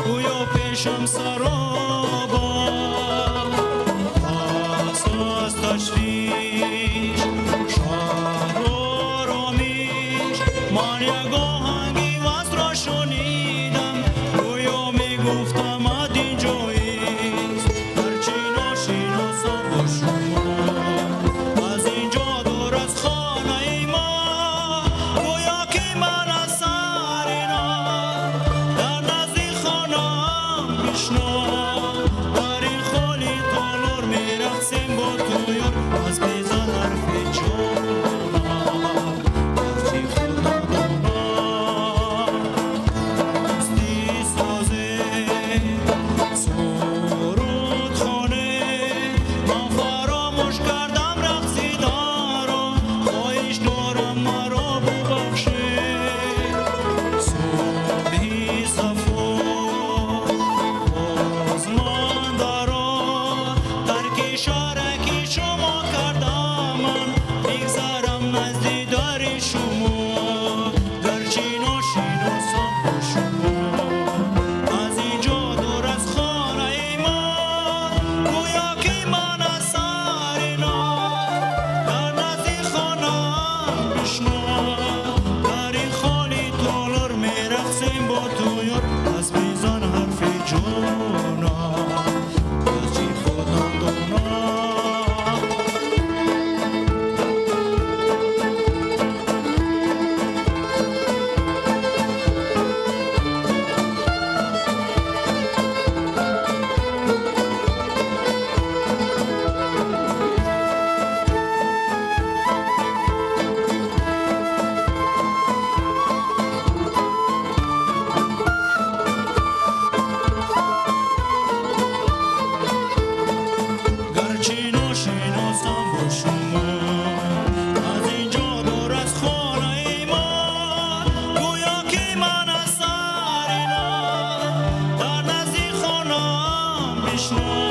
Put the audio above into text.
گویا پیشم سرابا اساس تشویش شهر و رامیش من یک آهنگی وصل را شنیدم گویا میگفتم اد اینجاییست هرچی ناشناسم با شما از اینجا دور از خانه ما گویا که من از سر اینا در نزدیک خانه‌ام میشنا در این خالی تالار میرقصیم با تو یار از بزن حرف جانم هرچی خدا دانم مستی سازه سرود خانه من فراموش کردم رقصیدن را خواهش دارم مرا ببخشه صبحی صفا باز من درا ترک شرکی شما کردم من میگذرم نزد در شما گرچه ناشناسم با شما از اینجا دور از خانه ما گویا که من از سر اینا در نزدیک خانه‌ام بشنا در این خالی تالار میرقصیم با تو یار از میزان حرف جانم از چی خودم دانم گرچه ناشناسم با شما از اینجا دور از خانه ما گویا که من از سر اینا در نزدیک خانه‌ام میشنا